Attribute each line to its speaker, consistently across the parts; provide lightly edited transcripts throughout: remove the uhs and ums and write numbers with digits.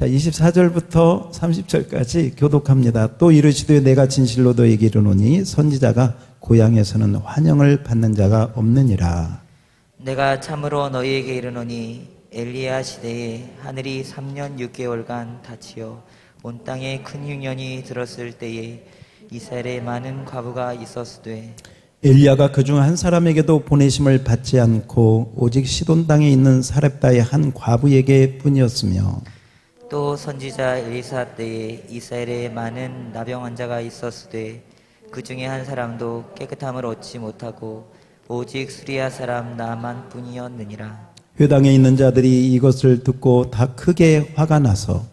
Speaker 1: 자, 24절부터 30절까지 교독합니다. 또 이르시되 내가 진실로 너에게 이르노니 선지자가 고향에서는 환영을 받는 자가 없느니라.
Speaker 2: 내가 참으로 너희에게 이르노니 엘리야 시대에 하늘이 3년 6개월간 닫히어 온 땅에 큰 흉년이 들었을 때에 이스라엘에 많은 과부가 있었으되
Speaker 1: 엘리야가 그중 한 사람에게도 보내심을 받지 않고 오직 시돈 땅에 있는 사렙다의 한 과부에게 뿐이었으며
Speaker 2: 또 선지자 엘리사 때에 이스라엘에 많은 나병 환자가 있었으되 그 중에 한 사람도 깨끗함을 얻지 못하고 오직 수리아 사람 나만 뿐이었느니라.
Speaker 1: 회당에 있는 자들이 이것을 듣고 다 크게 화가 나서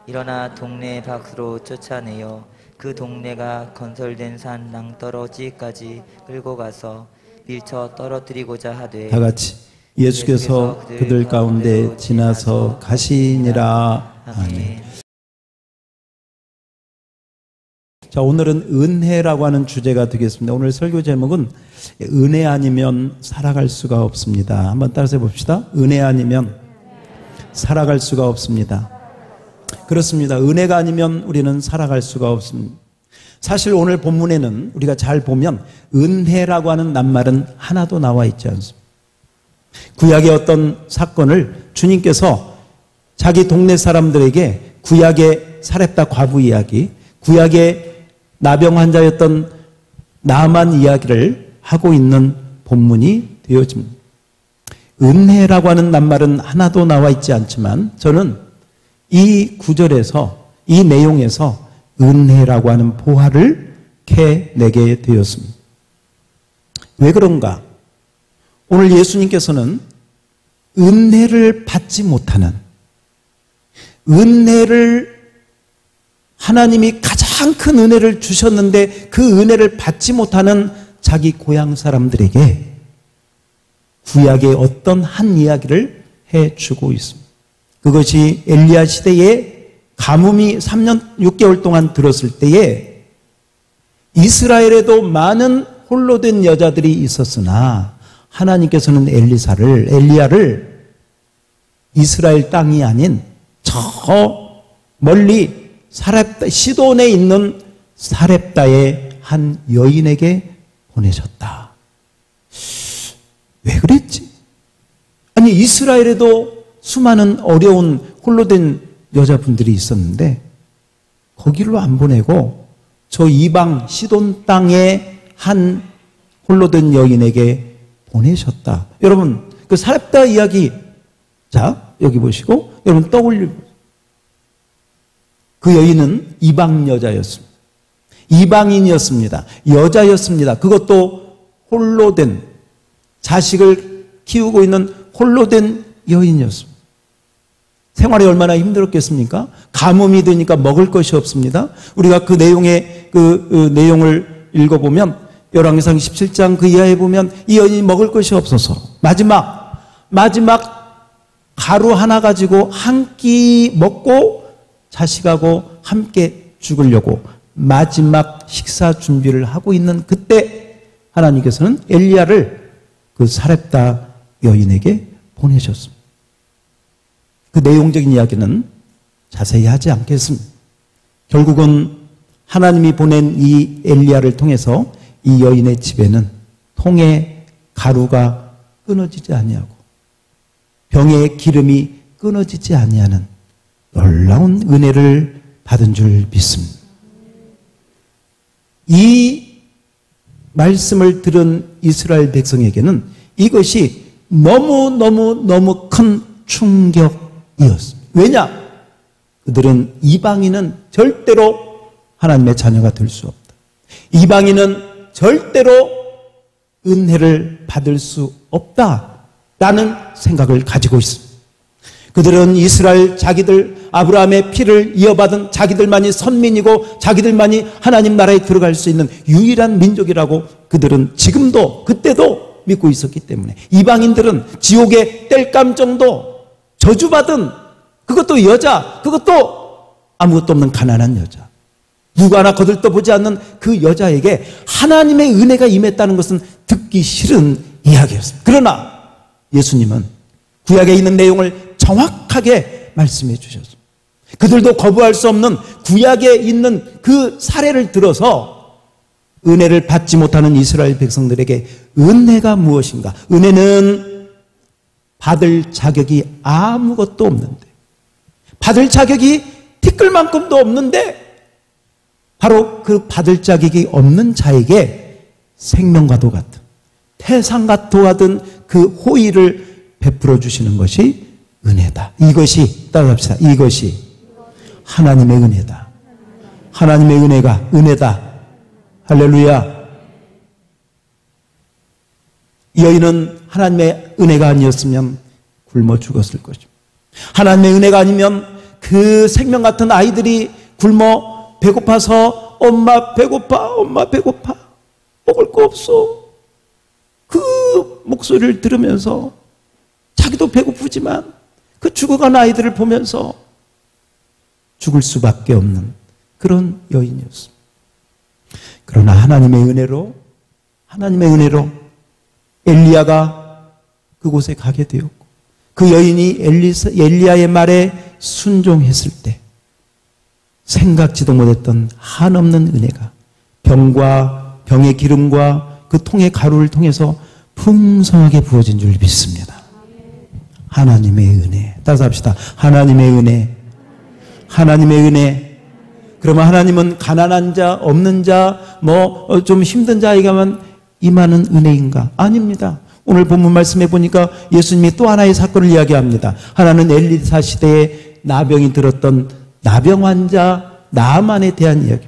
Speaker 2: 일어나 동네 밖으로 쫓아내어 그 동네가 건설된 산 낭떠러지까지 끌고 가서 밀쳐 떨어뜨리고자 하되
Speaker 1: 다 같이 예수께서 그들 가운데 지나서 가시니라. 아멘. 자, 오늘은 은혜라고 하는 주제가 되겠습니다. 오늘 설교 제목은 은혜 아니면 살아갈 수가 없습니다. 한번 따라서 봅시다. 은혜 아니면 살아갈 수가 없습니다. 그렇습니다. 은혜가 아니면 우리는 살아갈 수가 없습니다. 사실 오늘 본문에는 우리가 잘 보면 은혜라고 하는 낱말은 하나도 나와 있지 않습니다. 구약의 어떤 사건을 주님께서 자기 동네 사람들에게 구약의 사렙다 과부 이야기, 구약의 나병 환자였던 나만 이야기를 하고 있는 본문이 되어집니다. 은혜라고 하는 낱말은 하나도 나와 있지 않지만 저는 이 구절에서, 이 내용에서 은혜라고 하는 보화를 캐내게 되었습니다. 왜 그런가? 오늘 예수님께서는 은혜를 받지 못하는, 은혜를 하나님이 가장 큰 은혜를 주셨는데 그 은혜를 받지 못하는 자기 고향 사람들에게 구약의 어떤 한 이야기를 해주고 있습니다. 그것이 엘리야 시대에 가뭄이 3년 6개월 동안 들었을 때에 이스라엘에도 많은 홀로 된 여자들이 있었으나 하나님께서는 엘리야를 이스라엘 땅이 아닌 저 멀리 사렙다, 시돈에 있는 사렙다의 한 여인에게 보내셨다. 왜 그랬지? 아니, 이스라엘에도 수많은 어려운 홀로 된 여자분들이 있었는데 거기로 안 보내고 저 이방 시돈 땅의 한 홀로 된 여인에게 보내셨다. 여러분, 그 사렙다 이야기, 자, 여기 보시고 여러분 떠올리고, 그 여인은 이방 여자였습니다. 이방인이었습니다. 여자였습니다. 그것도 홀로 된, 자식을 키우고 있는 홀로 된 여인이었습니다. 생활이 얼마나 힘들었겠습니까? 가뭄이 되니까 먹을 것이 없습니다. 우리가 그 내용의 그 내용을 읽어보면 열왕기상 17장 그 이하에 보면 이 여인이 먹을 것이 없어서 마지막 가루 하나 가지고 한 끼 먹고 자식하고 함께 죽으려고 마지막 식사 준비를 하고 있는 그때 하나님께서는 엘리야를 그 사렙다 여인에게 보내셨습니다. 그 내용적인 이야기는 자세히 하지 않겠습니다. 결국은 하나님이 보낸 이 엘리야를 통해서 이 여인의 집에는 통에 가루가 끊어지지 아니하고 병에 기름이 끊어지지 아니하는 놀라운 은혜를 받은 줄 믿습니다. 이 말씀을 들은 이스라엘 백성에게는 이것이 너무 큰 충격이었습니다. 왜냐? 그들은 이방인은 절대로 하나님의 자녀가 될 수 없다. 이방인은 절대로 은혜를 받을 수 없다라는 생각을 가지고 있습니다. 그들은 이스라엘 자기들, 아브라함의 피를 이어받은 자기들만이 선민이고 자기들만이 하나님 나라에 들어갈 수 있는 유일한 민족이라고 그들은 지금도 그때도 믿고 있었기 때문에 이방인들은 지옥의 땔감 정도 저주받은, 그것도 여자, 그것도 아무것도 없는 가난한 여자, 누구 하나 거들떠보지 않는 그 여자에게 하나님의 은혜가 임했다는 것은 듣기 싫은 이야기였습니다. 그러나 예수님은 구약에 있는 내용을 정확하게 말씀해 주셨습니다. 그들도 거부할 수 없는 구약에 있는 그 사례를 들어서 은혜를 받지 못하는 이스라엘 백성들에게 은혜가 무엇인가? 은혜는 받을 자격이 아무것도 없는데, 받을 자격이 티끌만큼도 없는데 바로 그 받을 자격이 없는 자에게 생명과도 같은, 태산과도 같은 그 호의를 베풀어 주시는 것이 은혜다. 이것이, 따라합시다. 이것이 하나님의 은혜다. 하나님의 은혜가 은혜다. 할렐루야. 이 여인은 하나님의 은혜가 아니었으면 굶어 죽었을 것입니다. 하나님의 은혜가 아니면 그 생명 같은 아이들이 굶어 배고파서 엄마 배고파, 엄마 배고파, 먹을 거 없어. 그 목소리를 들으면서 자기도 배고프지만 그 죽어간 아이들을 보면서 죽을 수밖에 없는 그런 여인이었습니다. 그러나 하나님의 은혜로 엘리야가 그곳에 가게 되었고, 그 여인이 엘리야의 말에 순종했을 때 생각지도 못했던 한없는 은혜가 병과 병의 기름과 그 통의 가루를 통해서 풍성하게 부어진 줄 믿습니다. 하나님의 은혜. 따라서 합시다. 하나님의 은혜. 하나님의 은혜. 그러면 하나님은 가난한 자, 없는 자, 좀 힘든 자에게만 임하는 은혜인가? 아닙니다. 오늘 본문 말씀해 보니까 예수님이 또 하나의 사건을 이야기합니다. 하나는 엘리사 시대에 나병이 들었던 나병 환자 나아만에 대한 이야기.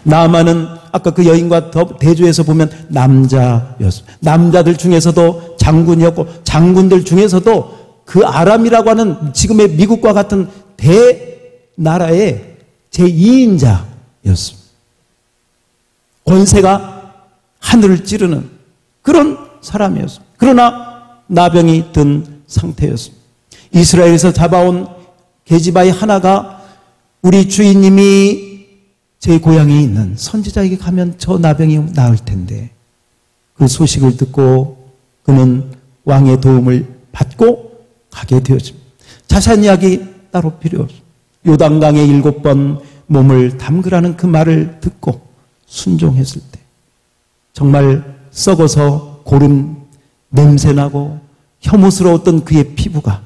Speaker 1: 나아만은 아까 그 여인과 대조해서 보면 남자였습니다. 남자들 중에서도 장군이었고, 장군들 중에서도 그 아람이라고 하는 지금의 미국과 같은 대나라의 제2인자였습니다. 권세가 하늘을 찌르는 그런 사람이었습니다. 그러나 나병이 든 상태였습니다. 이스라엘에서 잡아온 계집아이 하나가 우리 주인님이 제 고향에 있는 선지자에게 가면 저 나병이 나을 텐데, 그 소식을 듣고 그는 왕의 도움을 받고 가게 되었습니다. 자세한 이야기 따로 필요 없습니다. 요단강에 7번 몸을 담그라는 그 말을 듣고 순종했을 때 정말 썩어서 고름 냄새나고 혐오스러웠던 그의 피부가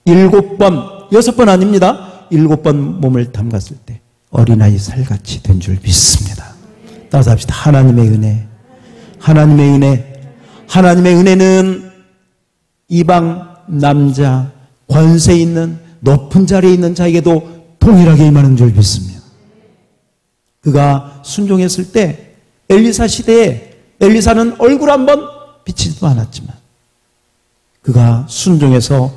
Speaker 1: 7번, 6번 아닙니다. 7번 몸을 담갔을 때 어린아이 살같이 된 줄 믿습니다. 따라서 합시다. 하나님의 은혜. 하나님의 은혜. 하나님의 은혜는 이방 남자, 권세 있는 높은 자리에 있는 자에게도 동일하게 임하는 줄 믿습니다. 그가 순종했을 때 엘리사 시대에 엘리사는 얼굴 한번 비치지도 않았지만 그가 순종해서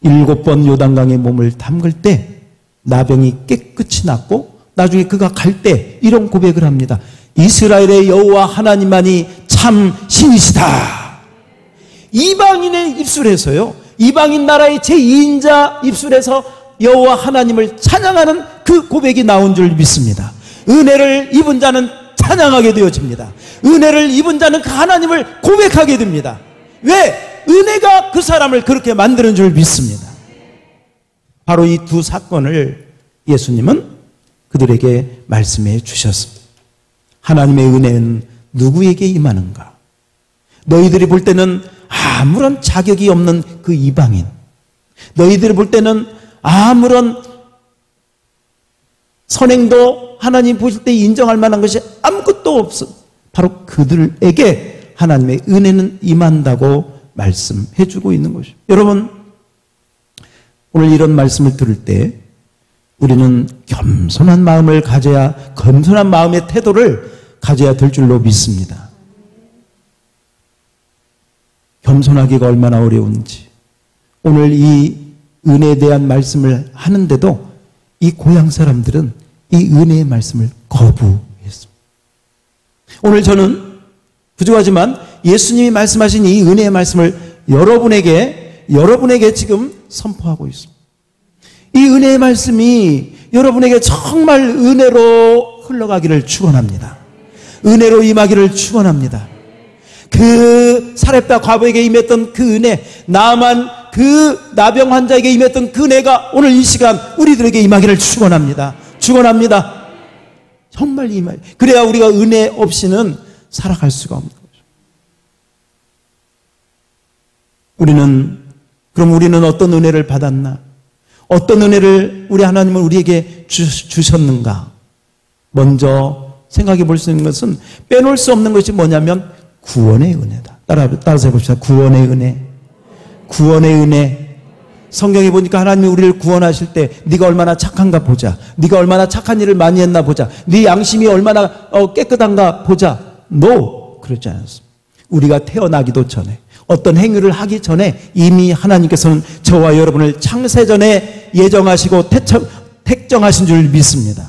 Speaker 1: 7번 요단강에 몸을 담글 때 나병이 깨끗이 낫고, 나중에 그가 갈 때 이런 고백을 합니다. 이스라엘의 여호와 하나님만이 참 신이시다. 이방인의 입술에서요, 이방인 나라의 제2인자 입술에서 여호와 하나님을 찬양하는 그 고백이 나온 줄 믿습니다. 은혜를 입은 자는 찬양하게 되어집니다. 은혜를 입은 자는 그 하나님을 고백하게 됩니다. 왜? 은혜가 그 사람을 그렇게 만드는 줄 믿습니다. 바로 이 두 사건을 예수님은 그들에게 말씀해 주셨습니다. 하나님의 은혜는 누구에게 임하는가? 너희들이 볼 때는 아무런 자격이 없는 그 이방인, 너희들이 볼 때는 아무런 선행도 하나님 보실 때 인정할 만한 것이 아무것도 없어. 바로 그들에게 하나님의 은혜는 임한다고 말씀해 주고 있는 것이죠. 여러분, 오늘 이런 말씀을 들을 때 우리는 겸손한 마음을 가져야, 겸손한 마음의 태도를 가져야 될 줄로 믿습니다. 겸손하기가 얼마나 어려운지 오늘 이 은혜에 대한 말씀을 하는데도 이 고향 사람들은 이 은혜의 말씀을 거부했습니다. 오늘 저는 부족하지만 예수님이 말씀하신 이 은혜의 말씀을 여러분에게 지금 선포하고 있습니다. 이 은혜의 말씀이 여러분에게 정말 은혜로 흘러가기를 축원합니다. 은혜로 임하기를 축원합니다. 그 사렙다 과부에게 임했던 그 은혜, 나아만 그 그 나병 환자에게 임했던 그 은혜가 오늘 이 시간 우리들에게 임하기를 축원합니다. 축원합니다. 정말 임하. 그래야 우리가 은혜 없이는 살아갈 수가 없는 거죠. 그럼 우리는 어떤 은혜를 받았나? 어떤 은혜를 우리 하나님은 우리에게 주셨는가? 먼저 생각해 볼 수 있는 것은 빼놓을 수 없는 것이 뭐냐면 구원의 은혜다. 따라서 해봅시다. 구원의 은혜. 구원의 은혜. 성경에 보니까 하나님이 우리를 구원하실 때 네가 얼마나 착한가 보자. 네가 얼마나 착한 일을 많이 했나 보자. 네 양심이 얼마나 깨끗한가 보자. 그러지 않았습니다. 우리가 태어나기도 전에 어떤 행위를 하기 전에 이미 하나님께서는 저와 여러분을 창세전에 예정하시고 택정하신 줄 믿습니다.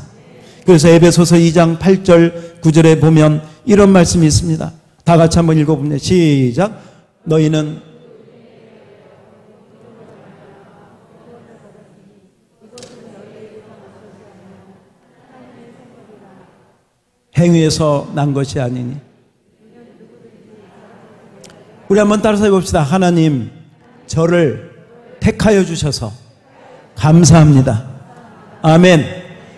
Speaker 1: 그래서 에베소서 2장 8절 9절에 보면 이런 말씀이 있습니다. 다 같이 한번 읽어보면 시작. 너희는 행위에서 난 것이 아니니. 우리 한번 따라서 해봅시다. 하나님, 저를 택하여 주셔서 감사합니다. 아멘.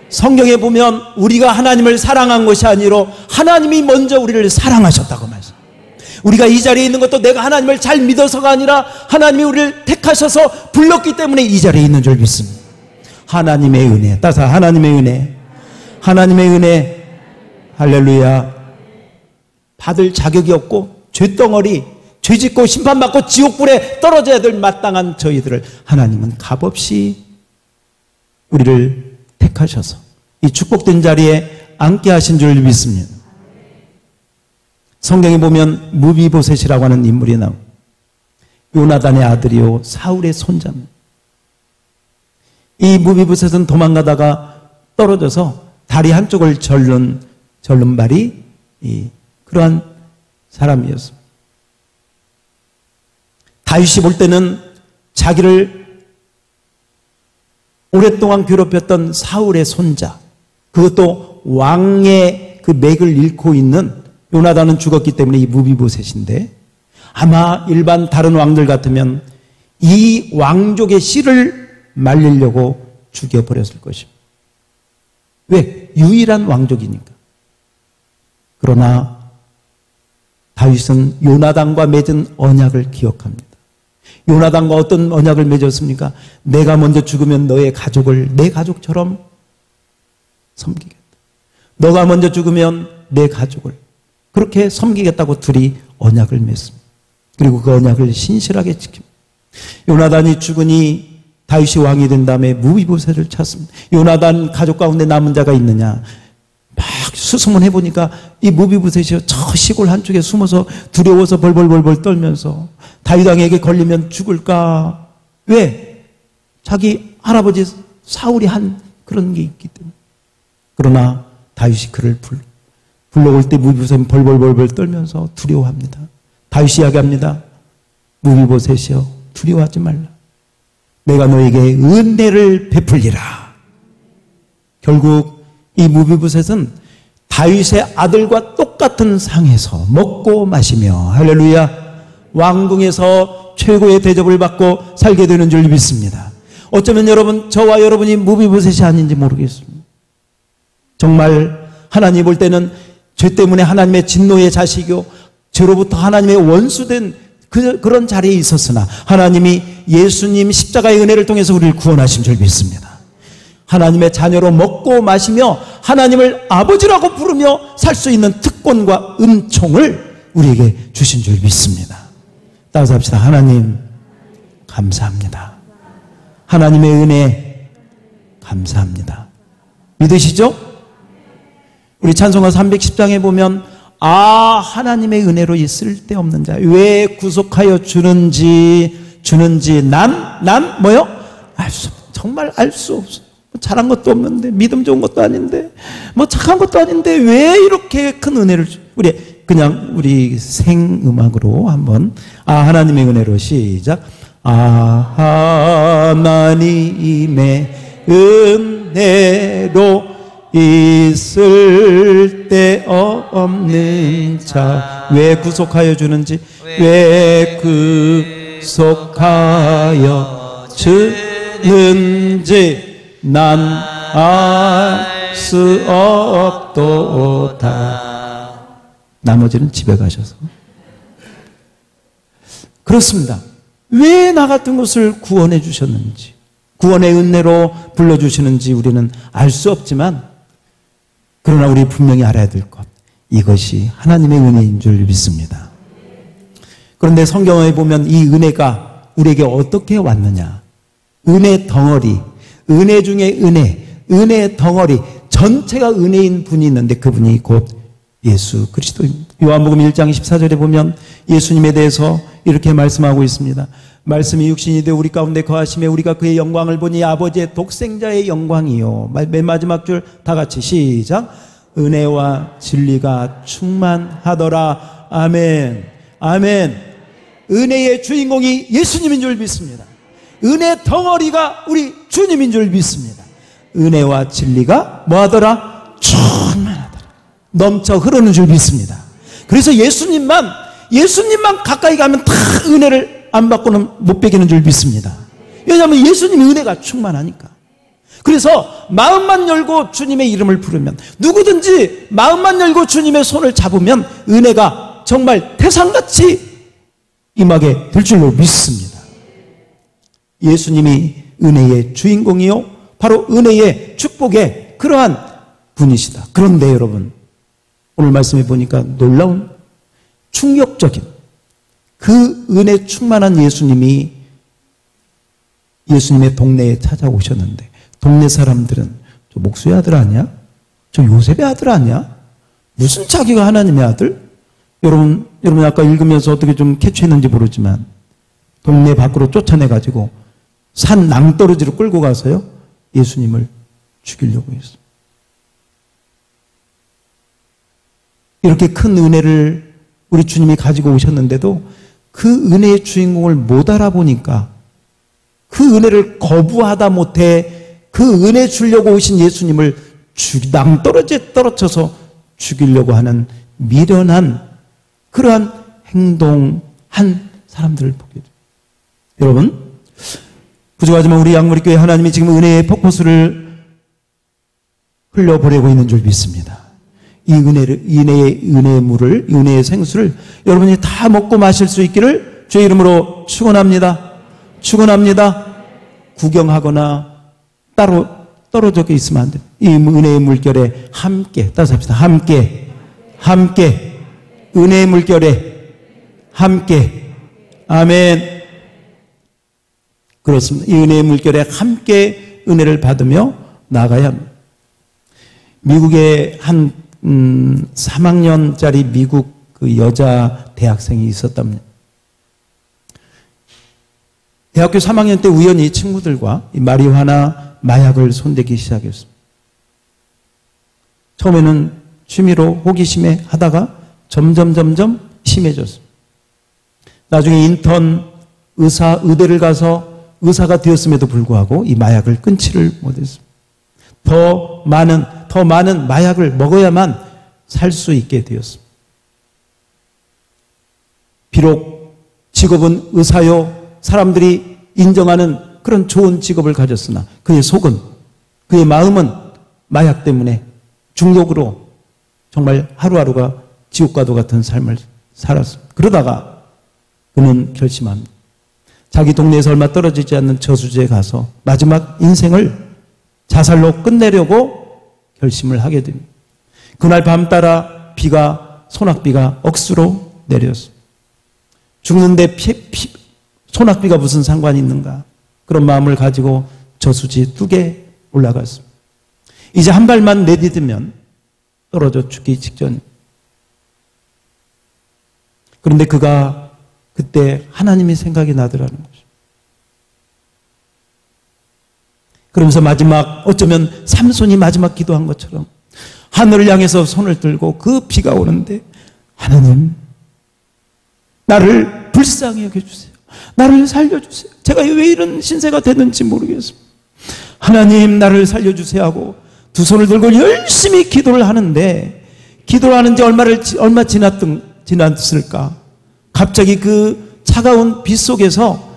Speaker 1: 성경에 보면 우리가 하나님을 사랑한 것이 아니라 하나님이 먼저 우리를 사랑하셨다고 말씀. 우리가 이 자리에 있는 것도 내가 하나님을 잘 믿어서가 아니라 하나님이 우리를 택하셔서 불렀기 때문에 이 자리에 있는 줄 믿습니다. 하나님의 은혜. 따라서 하나님의 은혜. 하나님의 은혜. 할렐루야. 받을 자격이 없고 죄덩어리, 죄짓고 심판받고 지옥불에 떨어져야 될 마땅한 저희들을 하나님은 값없이 우리를 택하셔서 이 축복된 자리에 앉게 하신 줄 믿습니다. 성경에 보면 무비보셋이라고 하는 인물이 나옵니다. 요나단의 아들이요 사울의 손자입니다. 이 무비보셋은 도망가다가 떨어져서 다리 한쪽을 절른 발이 그러한 사람이었습니다. 다윗이 볼 때는 자기를 오랫동안 괴롭혔던 사울의 손자, 그것도 왕의 그 맥을 잃고 있는 요나단은 죽었기 때문에 이 무비보셋인데 아마 일반 다른 왕들 같으면 이 왕족의 씨를 말리려고 죽여버렸을 것입니다. 왜? 유일한 왕족이니까. 그러나 다윗은 요나단과 맺은 언약을 기억합니다. 요나단과 어떤 언약을 맺었습니까? 내가 먼저 죽으면 너의 가족을 내 가족처럼 섬기겠다. 너가 먼저 죽으면 내 가족을 그렇게 섬기겠다고 둘이 언약을 맺습니다. 그리고 그 언약을 신실하게 지킵니다. 요나단이 죽으니 다윗이 왕이 된 다음에 무비보셋을 찾습니다. 요나단 가족 가운데 남은 자가 있느냐? 막 수소문 해보니까 이 무비보셋이 저 시골 한쪽에 숨어서 두려워서 벌벌벌벌 떨면서 다윗 왕에게 걸리면 죽을까? 왜? 자기 할아버지 사울이 한 그런 게 있기 때문에. 그러나 다윗이 그를 불러올 때 무비보셋은 벌벌벌벌 떨면서 두려워합니다. 다윗이 이야기합니다. 무비보셋이여 두려워하지 말라. 내가 너에게 은혜를 베풀리라. 결국 이 무비보셋은 다윗의 아들과 똑같은 상에서 먹고 마시며 할렐루야 왕궁에서 최고의 대접을 받고 살게 되는 줄 믿습니다. 어쩌면 여러분, 저와 여러분이 무비보셋이 아닌지 모르겠습니다. 정말 하나님 볼 때는 죄 때문에 하나님의 진노의 자식이요 죄로부터 하나님의 원수된 그런 자리에 있었으나 하나님이 예수님 십자가의 은혜를 통해서 우리를 구원하신 줄 믿습니다. 하나님의 자녀로 먹고 마시며 하나님을 아버지라고 부르며 살 수 있는 특권과 은총을 우리에게 주신 줄 믿습니다. 따라서 합시다. 하나님 감사합니다. 하나님의 은혜 감사합니다. 믿으시죠? 우리 찬송가 310장에 보면 하나님의 은혜로 이 쓸데없는 자 왜 구속하여 주는지 난 뭐요? 정말 알 수 없어. 잘한 것도 없는데 믿음 좋은 것도 아닌데 뭐 착한 것도 아닌데 왜 이렇게 큰 은혜를 우리 생음악으로 한번 하나님의 은혜로 시작. 하나님의 은혜로 있을 데 없는 자 왜 구속하여 주는지 왜 속하여 주는지 난 알 수 없도다. 나머지는 집에 가셔서. 그렇습니다. 왜 나 같은 것을 구원해 주셨는지, 구원의 은혜로 불러주시는지 우리는 알 수 없지만, 그러나 우리 분명히 알아야 될 것, 이것이 하나님의 은혜인 줄 믿습니다. 그런데 성경에 보면 이 은혜가 우리에게 어떻게 왔느냐, 은혜 덩어리, 은혜 중에 은혜, 은혜 덩어리 전체가 은혜인 분이 있는데 그분이 곧 예수 그리스도입니다. 요한복음 1장 14절에 보면 예수님에 대해서 이렇게 말씀하고 있습니다. 말씀이 육신이 되어 우리 가운데 거하심에 우리가 그의 영광을 보니 아버지의 독생자의 영광이요. 맨 마지막 줄 다 같이 시작. 은혜와 진리가 충만하더라. 아멘. 아멘. 은혜의 주인공이 예수님인 줄 믿습니다. 은혜 덩어리가 우리 주님인 줄 믿습니다. 은혜와 진리가 뭐하더라? 충만하더라. 넘쳐 흐르는 줄 믿습니다. 그래서 예수님만 가까이 가면 다 은혜를 안 받고는 못 베기는 줄 믿습니다. 왜냐하면 예수님이 은혜가 충만하니까. 그래서 마음만 열고 주님의 이름을 부르면, 누구든지 마음만 열고 주님의 손을 잡으면 은혜가 정말 태산같이 임하게 될 줄로 믿습니다. 예수님이 은혜의 주인공이요, 바로 은혜의 축복의 그러한 분이시다. 그런데 여러분, 오늘 말씀해 보니까 놀라운 충격적인 그 은혜 충만한 예수님이 예수님의 동네에 찾아오셨는데, 동네 사람들은 저 목수의 아들 아니야? 저 요셉의 아들 아니야? 무슨 자기가 하나님의 아들? 여러분 아까 읽으면서 어떻게 좀 캐치했는지 모르지만 동네 밖으로 쫓아내가지고 산 낭떠러지로 끌고 가서요, 예수님을 죽이려고 했어요. 이렇게 큰 은혜를 우리 주님이 가지고 오셨는데도 그 은혜의 주인공을 못 알아보니까, 그 은혜를 거부하다 못해 그 은혜 주려고 오신 예수님을 낭떠러지에 떨어져서 죽이려고 하는 미련한 그러한 행동한 사람들을 보게 돼요. 여러분, 부족하지만 우리 양무리교회 하나님이 지금 은혜의 폭포수를 흘려보내고 있는 줄 믿습니다. 이 은혜의 물을, 은혜의 생수를 여러분이 다 먹고 마실 수 있기를 주의 이름으로 축원합니다. 축원합니다. 구경하거나 따로 떨어져 있으면 안 돼요. 이 은혜의 물결에 함께, 따라서 합시다. 함께, 은혜의 물결에 함께. 아멘. 그렇습니다. 이 은혜의 물결에 함께 은혜를 받으며 나가야 합니다. 미국에 한 3학년짜리 미국 그 여자 대학생이 있었답니다. 대학교 3학년 때 우연히 친구들과 이 마리화나 마약을 손대기 시작했습니다. 처음에는 취미로 호기심에 하다가 점점 심해졌습니다. 나중에 인턴 의대를 가서 의사가 되었음에도 불구하고 이 마약을 끊지를 못했습니다. 더 많은 마약을 먹어야만 살 수 있게 되었습니다. 비록 직업은 의사요, 사람들이 인정하는 그런 좋은 직업을 가졌으나 그의 속은, 그의 마음은 마약 때문에 중독으로 정말 하루하루가 지옥과도 같은 삶을 살았습니다. 그러다가 그는 결심합니다. 자기 동네에서 얼마 떨어지지 않는 저수지에 가서 마지막 인생을 자살로 끝내려고 결심을 하게 됩니다. 그날 밤 따라 소낙비가 억수로 내렸습니다. 죽는데 소낙비가 무슨 상관이 있는가? 그런 마음을 가지고 저수지 뚝에 올라갔습니다. 이제 한 발만 내디디면 떨어져 죽기 직전. 그런데 그가 그때 하나님이 생각이 나더라는 거죠. 그러면서 어쩌면 삼손이 마지막 기도한 것처럼 하늘을 향해서 손을 들고 그 비가 오는데, 하나님, 나를 불쌍히 여겨주세요. 나를 살려주세요. 제가 왜 이런 신세가 됐는지 모르겠습니다. 하나님, 나를 살려주세요 하고 두 손을 들고 열심히 기도를 하는데, 기도를 하는지 얼마 지났을까? 갑자기 그 차가운 빛 속에서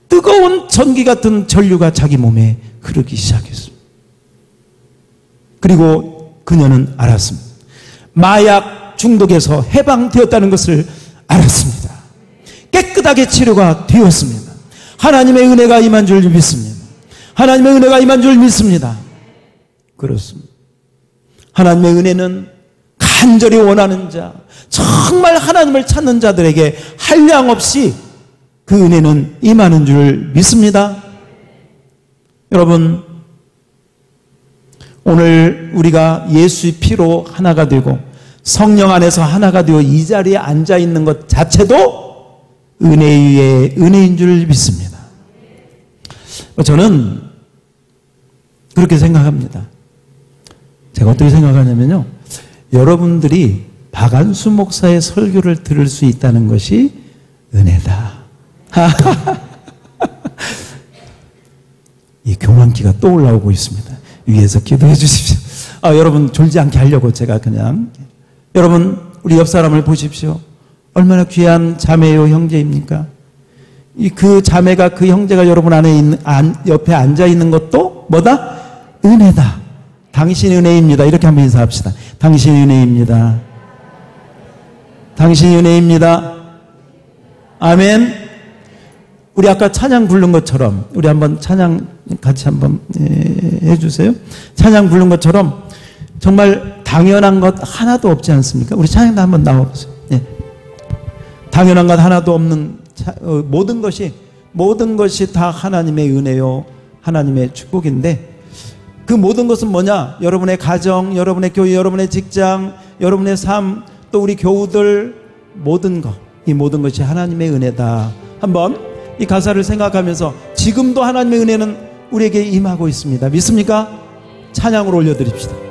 Speaker 1: 뜨거운 전기 같은 전류가 자기 몸에 흐르기 시작했습니다. 그리고 그녀는 알았습니다. 마약 중독에서 해방되었다는 것을 알았습니다. 깨끗하게 치료가 되었습니다. 하나님의 은혜가 임한 줄 믿습니다. 하나님의 은혜가 임한 줄 믿습니다. 그렇습니다. 하나님의 은혜는 간절히 원하는 자, 정말 하나님을 찾는 자들에게 한량없이 그 은혜는 임하는 줄 믿습니다. 여러분, 오늘 우리가 예수의 피로 하나가 되고 성령 안에서 하나가 되어 이 자리에 앉아 있는 것 자체도 은혜 위에 은혜인 줄 믿습니다. 저는 그렇게 생각합니다. 제가 어떻게 생각하냐면요, 여러분들이 박안수 목사의 설교를 들을 수 있다는 것이 은혜다. 이 교만기가 또 올라오고 있습니다. 위에서 기도해 주십시오. 여러분 졸지 않게 하려고 제가 그냥. 여러분, 우리 옆 사람을 보십시오. 얼마나 귀한 자매요 형제입니까? 그 자매가, 그 형제가 여러분 안에 옆에 앉아 있는 것도 뭐다? 은혜다. 당신이 은혜입니다. 이렇게 한번 인사합시다. 당신이 은혜입니다. 당신이 은혜입니다. 아멘. 우리 아까 찬양 부른 것처럼, 우리 한번 찬양 같이 한번 해주세요. 찬양 부른 것처럼 정말 당연한 것 하나도 없지 않습니까? 우리 찬양도 한번 나와보세요. 예. 당연한 것 하나도 없는 모든 것이 다 하나님의 은혜요, 하나님의 축복인데, 그 모든 것은 뭐냐? 여러분의 가정, 여러분의 교회, 여러분의 직장, 여러분의 삶, 또 우리 교우들, 이 모든 것이 하나님의 은혜다. 한번 이 가사를 생각하면서 지금도 하나님의 은혜는 우리에게 임하고 있습니다. 믿습니까? 찬양으로 올려드립시다.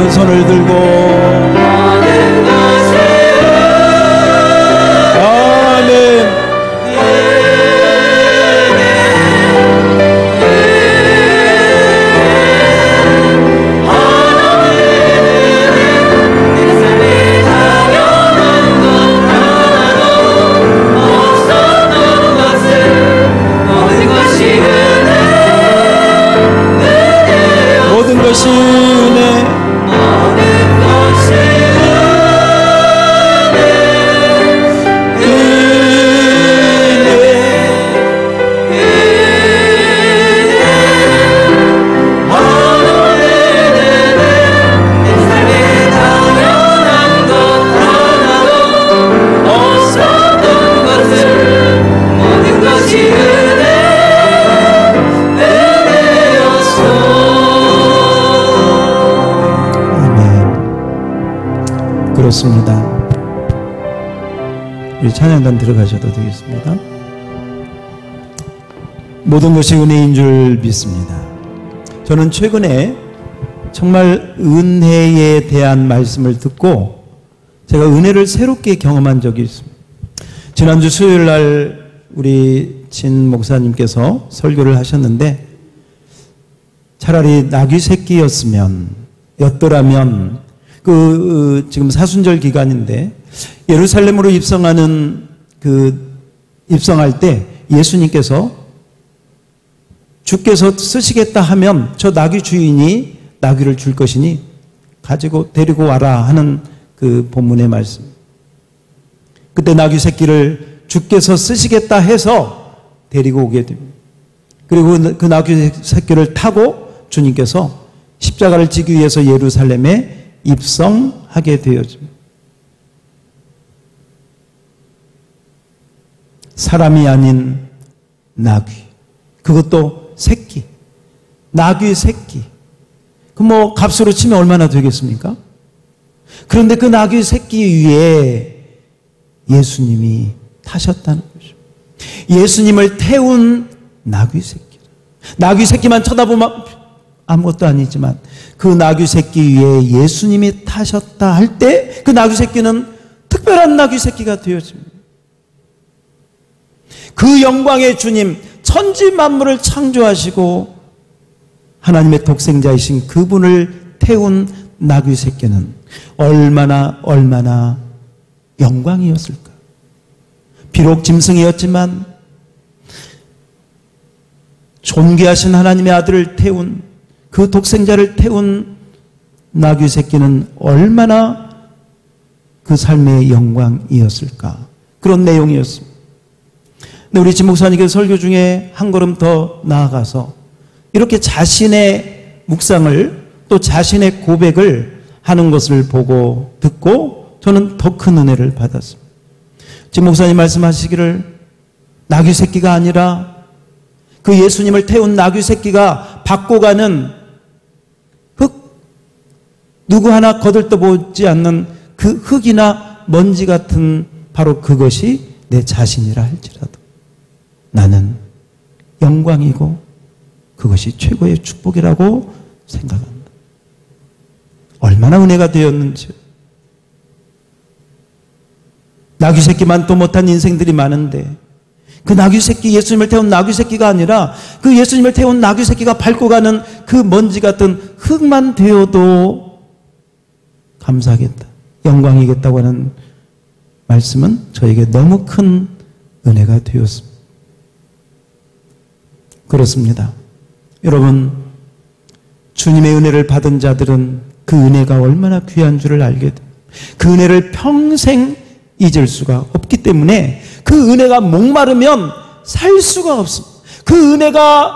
Speaker 1: 손을 들고 아멘.
Speaker 2: 모든
Speaker 1: 그렇습니다. 우리 찬양단 들어가셔도 되겠습니다. 모든 것이 은혜인 줄 믿습니다. 저는 최근에 정말 은혜에 대한 말씀을 듣고 제가 은혜를 새롭게 경험한 적이 있습니다. 지난주 수요일 날 우리 진 목사님께서 설교를 하셨는데, 차라리 나귀 새끼였으면, 였더라면, 지금 사순절 기간인데, 예루살렘으로 입성할 때 예수님께서 주께서 쓰시겠다 하면 저 나귀 주인이 나귀를 줄 것이니 가지고 데리고 와라 하는 그 본문의 말씀. 그때 나귀 새끼를 주께서 쓰시겠다 해서 데리고 오게 됩니다. 그리고 그 나귀 새끼를 타고 주님께서 십자가를 지기 위해서 예루살렘에 입성하게 되어집니다. 사람이 아닌 나귀, 그것도 새끼, 나귀 새끼. 그 값으로 치면 얼마나 되겠습니까? 그런데 그 나귀 새끼 위에 예수님이 타셨다는 거죠. 예수님을 태운 나귀 새끼. 나귀 새끼만 쳐다보면 아무것도 아니지만 그 나귀 새끼 위에 예수님이 타셨다 할 때 그 나귀 새끼는 특별한 나귀 새끼가 되어집니다. 그 영광의 주님, 천지 만물을 창조하시고 하나님의 독생자이신 그분을 태운 나귀 새끼는 얼마나 영광이었을까. 비록 짐승이었지만 존귀하신 하나님의 아들을 태운, 그 독생자를 태운 나귀 새끼는 얼마나 그 삶의 영광이었을까. 그런 내용이었습니다. 근데 우리 진 목사님께서 설교 중에 한 걸음 더 나아가서 이렇게 자신의 묵상을, 또 자신의 고백을 하는 것을 보고 듣고 저는 더 큰 은혜를 받았습니다. 진 목사님 말씀하시기를 나귀 새끼가 아니라 그 예수님을 태운 나귀 새끼가 밟고 가는 누구 하나 거들떠보지 않는 그 흙이나 먼지 같은 바로 그것이 내 자신이라 할지라도 나는 영광이고 그것이 최고의 축복이라고 생각합니다. 얼마나 은혜가 되었는지. 나귀 새끼만 또 못한 인생들이 많은데 그 나귀 새끼, 예수님을 태운 나귀 새끼가 아니라 그 예수님을 태운 나귀 새끼가 밟고 가는 그 먼지 같은 흙만 되어도 감사하겠다, 영광이겠다고 하는 말씀은 저에게 너무 큰 은혜가 되었습니다. 그렇습니다. 여러분, 주님의 은혜를 받은 자들은 그 은혜가 얼마나 귀한 줄을 알게 됩니다. 그 은혜를 평생 잊을 수가 없기 때문에 그 은혜가 목마르면 살 수가 없습니다. 그 은혜가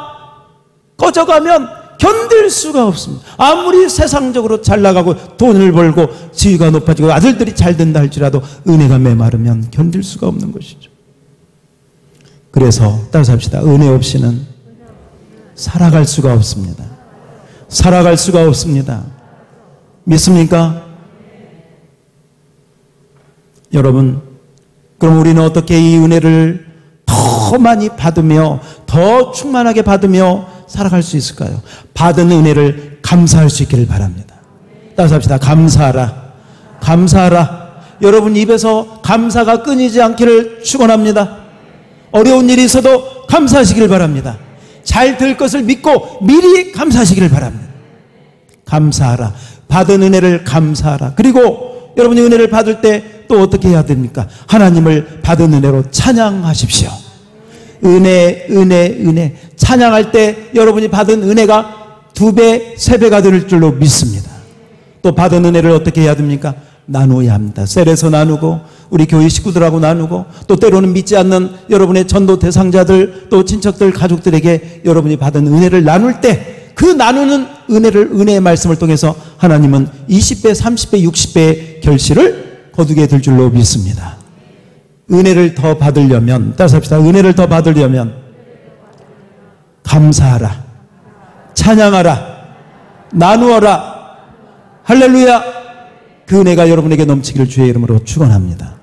Speaker 1: 꺼져가면 견딜 수가 없습니다. 아무리 세상적으로 잘 나가고 돈을 벌고 지위가 높아지고 아들들이 잘 된다 할지라도 은혜가 메마르면 견딜 수가 없는 것이죠. 그래서 따라서 합시다. 은혜 없이는 살아갈 수가 없습니다. 살아갈 수가 없습니다. 믿습니까? 여러분, 그럼 우리는 어떻게 이 은혜를 더 많이 받으며 더 충만하게 받으며 살아갈 수 있을까요? 받은 은혜를 감사할 수 있기를 바랍니다. 따라서 합시다. 감사하라. 감사하라. 여러분 입에서 감사가 끊이지 않기를 축원합니다. 어려운 일이 있어도 감사하시기를 바랍니다. 잘 될 것을 믿고 미리 감사하시기를 바랍니다. 감사하라. 받은 은혜를 감사하라. 그리고 여러분이 은혜를 받을 때 또 어떻게 해야 됩니까? 하나님을 받은 은혜로 찬양하십시오. 은혜, 은혜, 은혜. 찬양할 때 여러분이 받은 은혜가 2배, 3배가 될 줄로 믿습니다. 또 받은 은혜를 어떻게 해야 됩니까? 나누어야 합니다. 셀에서 나누고 우리 교회 식구들하고 나누고 또 때로는 믿지 않는 여러분의 전도 대상자들 또 친척들 가족들에게 여러분이 받은 은혜를 나눌 때 그 나누는 은혜의 말씀을 통해서 하나님은 20배, 30배, 60배의 결실을 거두게 될 줄로 믿습니다. 은혜를 더 받으려면, 따라서 합시다. 은혜를 더 받으려면 감사하라, 찬양하라, 나누어라, 할렐루야. 그 은혜가 여러분에게 넘치기를 주의 이름으로 축원합니다.